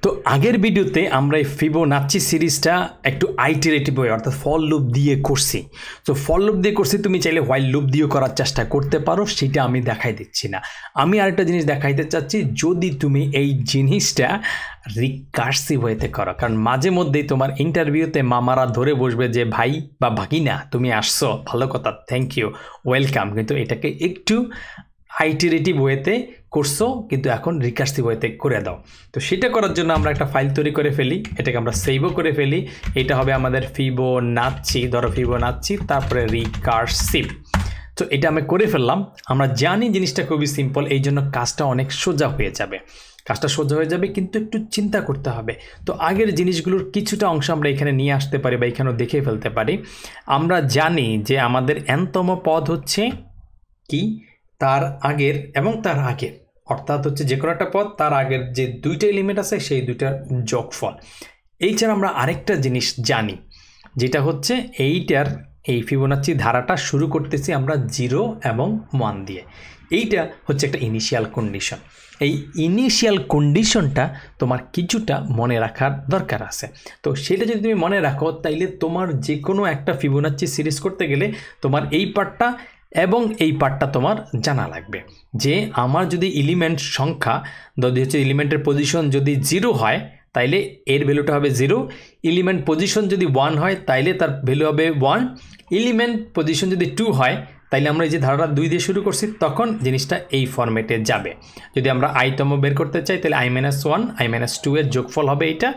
তো আগের ভিডিওতে আমরা এই ফিবোনাচ্চি সিরিজটা একটু আইটারেটিভ ওয়ে অর্থাৎ ফর লুপ দিয়ে করছি। তো ফর লুপ দিয়ে করছি, তুমি চাইলে হোয়াইল লুপ দিয়েও করার চেষ্টা করতে পারো, সেটা আমি দেখাই দিচ্ছি না। আমি আরেকটা জিনিস দেখাইতে চাচ্ছি, যদি তুমি এই জিনিসটা রিকার্সিভ ওয়েতে করো, কারণ মাঝে মধ্যেই তোমার ইন্টারভিউতে মামারা ধরে বসবে যে ভাই বা ভাগিনা তুমি আসছো, ভালো কথা, থ্যাংক ইউ, ওয়েলকাম, কিন্তু এটাকে একটু আইটারেটিভ ওয়েতে করছো, কিন্তু এখন রিকার্সিভ ওয়েতে করে দাও। তো সেটা করার জন্য আমরা একটা ফাইল তৈরি করে ফেলি, এটাকে আমরা সেভও করে ফেলি। এটা হবে আমাদের ফিবোনাচ্চি, ধরো ফিবোনাচ্চি, তারপরে রিকার্সিভ। তো এটা আমি করে ফেললাম। আমরা জানি জিনিসটা খুবই সিম্পল, এই জন্য কাজটা অনেক সোজা হয়ে যাবে। কাজটা সোজা হয়ে যাবে, কিন্তু একটু চিন্তা করতে হবে। তো আগের জিনিসগুলোর কিছুটা অংশ আমরা এখানে নিয়ে আসতে পারি বা এখানেও দেখে ফেলতে পারি। আমরা জানি যে আমাদের nতম পদ হচ্ছে কি, তার আগের এবং তার আগের, অর্থাৎ হচ্ছে যে কোনো একটা পদ তার আগের যে দুইটা এলিমেন্ট আছে সেই দুইটার যোগফল। এই ছাড়া আমরা আরেকটা জিনিস জানি, যেটা হচ্ছে এইটার এই ফিবোনাচ্চি ধারাটা শুরু করতেছি আমরা 0 এবং 1 দিয়ে। এইটা হচ্ছে একটা ইনিশিয়াল কন্ডিশন। এই ইনিশিয়াল কন্ডিশনটা তোমার কিছুটা মনে রাখার দরকার আছে। তো সেটা যদি তুমি মনে রাখো, তাইলে তোমার যে কোনো একটা ফিবোনাচ্চি সিরিজ করতে গেলে তোমার এই পার্টটা এবং এই পার্টটা তোমার জানা লাগবে, যে আমার যদি এলিমেন্ট সংখ্যা যদি হচ্ছে এলিমেন্টের পজিশন যদি 0 হয় তাইলে এর ভ্যালুটা হবে 0, এলিমেন্ট পজিশন যদি 1 হয় তাইলে তার ভ্যালু হবে 1, এলিমেন্ট পজিশন যদি 2 হয় তাইলে আমরা এই যে ধারাটা 2 দিয়ে শুরু করছি তখন জিনিসটা এই ফরম্যাটে যাবে। যদি আমরা আইতম বের করতে চাই তাহলে i-1 i-2 এর যোগফল হবে এইটা।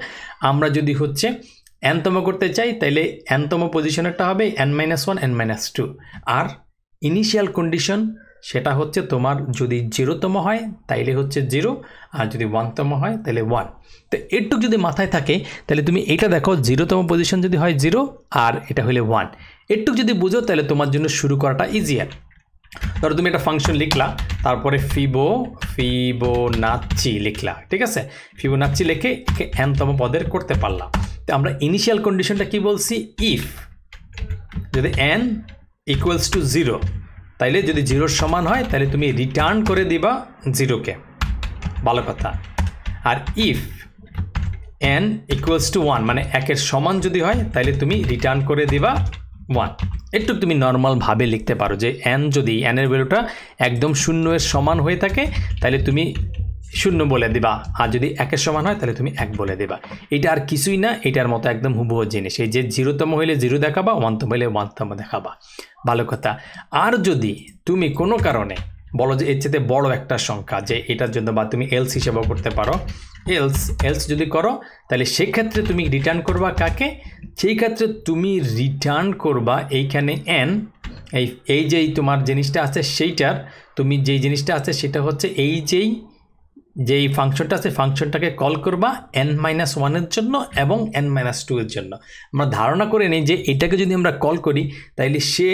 আমরা যদি হচ্ছে nতম করতে চাই তাইলে nতম পজিশনেরটা হবে n-1 n-2। আর ইনিশিয়াল কন্ডিশন সেটা হচ্ছে তোমার যদি 0তম হয় তাইলে হচ্ছে 0, আর যদি 1তম হয় তাহলে 1। তো এরটুক যদি মাথায় থাকে তাহলে তুমি এটা দেখো, 0তম পজিশন যদি হয় 0 আর এটা হলে 1, এরটুক যদি বুঝো তাহলে তোমার জন্য শুরু করাটা ইজিয়ার। ধরো তুমি একটা ফাংশন লিখলা, তারপরে ফিবোনাচ্চি লিখলা, ঠিক আছে, ফিবোনাচ্চি লিখে একে nতম পদের করতে পারলাম। তো আমরা ইনিশিয়াল কন্ডিশনটা কি বলছি, ইফ যদি n ইকুয়ালস টু 0, তাইলে যদি 0 সমান হয় তাহলে তুমি রিটার্ন করে দিবা 0কে, ভালো কথা। আর ইফ n ইকুয়ালস টু 1 মানে 1-এর সমান যদি হয় তাহলে তুমি রিটার্ন করে দিবা 1। একটু তুমি নর্মালভাবে লিখতে পারো যে যদি n এর ভ্যালুটা একদম 0-এর সমান হয়ে থাকে তাহলে তুমি 0 বলে দিবা, আর যদি 1-এর সমান হয় তাহলে তুমি 1 বলে দিবা। এটা আর কিছুই না, এটার মতো একদম হুবহু জিনিস। এই যে 0তম হইলে 0 দেখাবা, 1তম হইলে 1তম দেখাবা, ভালো কথা। আর যদি তুমি কোনো কারণে বলো যে এর চেয়ে বড় একটা সংখ্যা, যে এটার জন্য বা তুমি এলস হিসেবেও করতে পারো, এলস যদি করো তাহলে সেক্ষেত্রে তুমি রিটার্ন করবা কাকে, সেই ক্ষেত্রে তুমি রিটার্ন করবা এইখানে n, এই যেই তোমার জিনিসটা আছে সেইটার, তুমি যেই জিনিসটা আছে সেটা হচ্ছে এই যেই ফাংশনটা আছে ফাংশনটাকে কল করবা n-1 এর জন্য এবং n-2 এর জন্য। আমরা ধারণা করে নিই যে এটাকে যদি আমরা কল করি তাইলে সে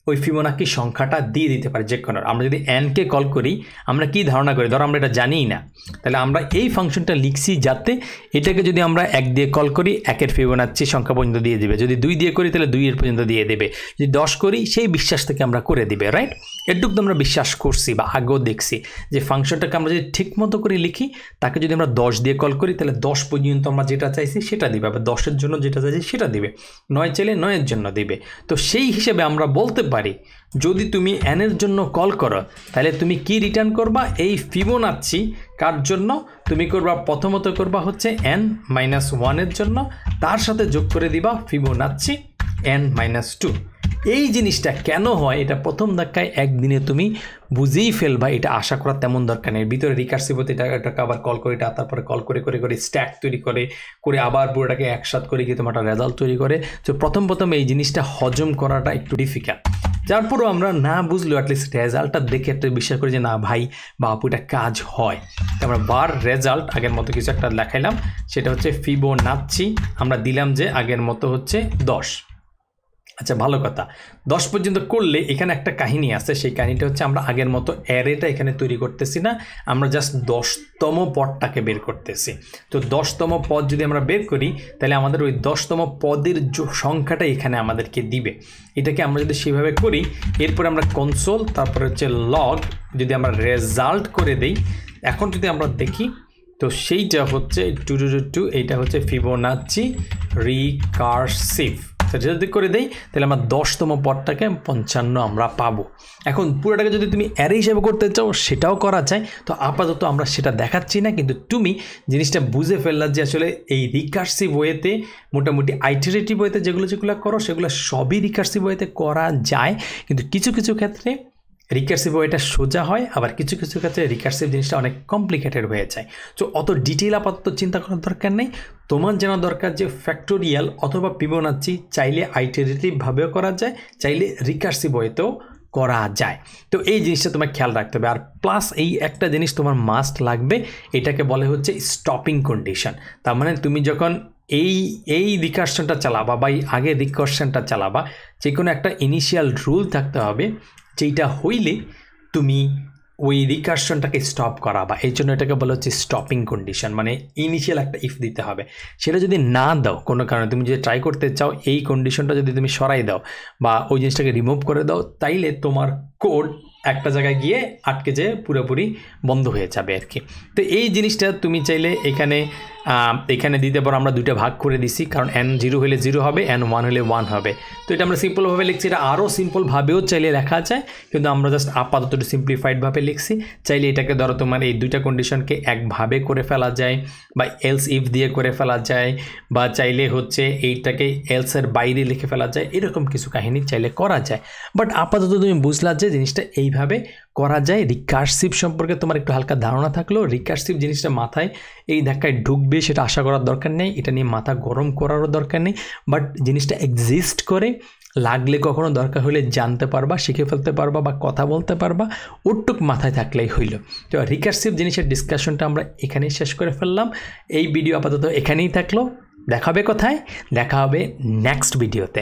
ওই ফিবোনাচ্চি সংখ্যাটা দিয়ে দিতে পারে যে কোনো। আমরা যদি n-কে কল করি আমরা কি ধারণা করি, ধরো আমরা এটা জানিই না, তাহলে আমরা এই ফাংশনটা লিখছি যাতে এটাকে যদি আমরা 1 দিয়ে কল করি 1-এর ফিবোনাচ্চি সংখ্যা পর্যন্ত দিয়ে দিবে, যদি 2 দিয়ে করি তাহলে 2-এর পর্যন্ত দিয়ে দেবে, যদি 10 করি সেই বিশ্বাস থেকে আমরা করে দিবে, রাইট? এটুকু আমরা বিশ্বাস করছি বা আগেও দেখছি যে ফাংশনটাকে আমরা যদি ঠিক মতো করে লিখি, তাকে যদি আমরা 10 দিয়ে কল করি তাহলে 10 পর্যন্ত আমরা যেটা চাইছি সেটা দিবে, আবার 10-এর জন্য যেটা চাইছি সেটা দিবে, 9 চাইলে 9-এর জন্য দিবে। তো সেই হিসেবে আমরা বলতে পারি যদি তুমি n এর জন্য কল করো তাহলে তুমি কি রিটার্ন করবা, এই ফিবোনাচ্চি কার জন্য তুমি করবা, প্রথমত করবা হচ্ছে n-1 এর জন্য, তার সাথে যোগ করে দিবা ফিবোনাচ্চি n-2। এই জিনিসটা কেন হয় এটা প্রথম ধাক্কায় একদিনে তুমি বুঝেই ফেলবা, এটা আশা করার তেমন দরকার নেই। ভিতরে রিকার্সিভ হতে এটাকে আবার কল করে, এটা তারপরে কল করে করে করে স্ট্যাক তৈরি করে আবার পুরোটাকে একসাথে করে গিয়ে তোমার একটা রেজাল্ট তৈরি করে। তো প্রথম এই জিনিসটা হজম করাটা একটু ডিফিকাল্ট, যার পরও আমরা না বুঝলেও অ্যাটলিস্ট রেজাল্টটা দেখে একটা বিশ্বাস করি যে না ভাই বা আপু এটা কাজ হয়। আমরা বার রেজাল্ট আগের মতো কিছু একটা দেখাইলাম, সেটা হচ্ছে ফিবোনাচ্চি আমরা দিলাম যে আগের মতো হচ্ছে 10। আচ্ছা, ভালো কথা, 10 পর্যন্ত করলে এখানে একটা কাহিনী আছে, সেই কাহিনীটা হচ্ছে আমরা আগের মতো অ্যারেটা এখানে তৈরি করতেছি না, আমরা জাস্ট 10তম পদটাকে বের করতেছি। তো 10তম পদ যদি আমরা বের করি তাহলে আমাদের ওই 10তম পদের সংখ্যাটা এখানে আমাদেরকে দিবে। এটাকে আমরা যদি সেভাবে করি, এরপরে আমরা কনসোল তারপরে হচ্ছে লগ যদি আমরা রেজাল্ট করে দেই, এখন যদি আমরা দেখি তো সেইটা হচ্ছে 2 এইটা হচ্ছে ফিবোনাচি রিকার্সিভ। সেটা যদি করে দেই তাহলে আমরা 10তম পদটাকে 55 আমরা পাবো। এখন পুরোটাকে যদি তুমি অ্যারে হিসেবে করতে চাও সেটাও করা যায়, তো আপাতত আমরা সেটা দেখাচ্ছি না, কিন্তু তুমি জিনিসটা বুঝে ফেললা যে আসলে এই রিকার্সিভ ওয়েতে মোটামুটি আইটারেটিভ ওয়েতে যেগুলো করো সেগুলো সবই রিকার্সিভ ওয়েতে করা যায়, কিন্তু কিছু কিছু ক্ষেত্রে রিকার্সিভ ওয়েটা সোজা হয়, আবার কিছু কিছু ক্ষেত্রে রিকার্সিভ জিনিসটা অনেক কমপ্লিকেটেড হয়ে যায়। তো অত ডিটেইল আপাতত চিন্তা করার দরকার নেই, তোমার জানা দরকার যে ফ্যাক্টোরিয়াল অথবা ফিবোনাচি চাইলে আইটারেটিভভাবেও করা যায়, চাইলে রিকার্সিভ ওয়েতেও করা যায়। তো এই জিনিসটা তোমার খেয়াল রাখতে হবে। আর প্লাস এই একটা জিনিস তোমার মাস্ট লাগবে, এটাকে বলে হচ্ছে স্টপিং কন্ডিশন। তার মানে তুমি যখন এই রিকার্শনটা চালাবা বা এই আগের রিকার্শনটা চালাবা, যে কোনো একটা ইনিশিয়াল রুল থাকতে হবে যেটা হইলে তুমি ওই রিকার্শনটাকে স্টপ করাবা। এই জন্য এটাকে বলা হচ্ছে স্টপিং কন্ডিশন, মানে ইনিশিয়াল একটা ইফ দিতে হবে। সেটা যদি না দাও কোনো কারণে, তুমি যদি ট্রাই করতে চাও এই কন্ডিশনটা যদি তুমি সরাই দাও বা ওই জিনিসটাকে রিমুভ করে দাও, তাইলে তোমার কোড একটা জায়গায় গিয়ে আটকে যেয়ে পুরোপুরি বন্ধ হয়ে যাবে আর কি। তো এই জিনিসটা তুমি চাইলে এখানে দিতে পারো। আমরা দুইটা ভাগ করে দিছি, কারণ n0 হলে 0 হবে, n1 হলে 1 হবে। তো এটা আমরা সিম্পলভাবে লিখছি, এটা আরও সিম্পলভাবেও চাইলে লেখা যায়, কিন্তু আমরা জাস্ট আপাতত একটু সিম্পলিফাইডভাবে লিখছি। চাইলে এটাকে ধরো তোমার এই দুইটা কন্ডিশনকে একভাবে করে ফেলা যায়, বা এলস ইফ দিয়ে করে ফেলা যায়, বা চাইলে হচ্ছে এইটাকে এলসের বাইরে লিখে ফেলা যায়, এরকম কিছু কাহিনী চাইলে করা যায়। বাট আপাতত তুমি বুঝলা যে জিনিসটা এইভাবে করা যায়। রিকার্সিভ সম্পর্কে তোমার একটু হালকা ধারণা থাকলো, রিকার্সিভ জিনিসটা মাথায় এই ধাক্কায় ঢুকবে সেটা আশা করার দরকার নেই, এটা নিয়ে মাথা গরম করারও দরকার নেই। বাট জিনিসটা এক্সিস্ট করে, লাগলে কখনো দরকার হলে জানতে পারবা, শিখে ফেলতে পারবা বা কথা বলতে পারবা, ওটুক মাথায় থাকলেই হইল। তো রিকার্সিভ জিনিসের ডিসকাশনটা আমরা এখানেই শেষ করে ফেললাম। এই ভিডিও আপাতত এখানেই থাকলো। দেখা হবে কোথায়? দেখা হবে নেক্সট ভিডিওতে।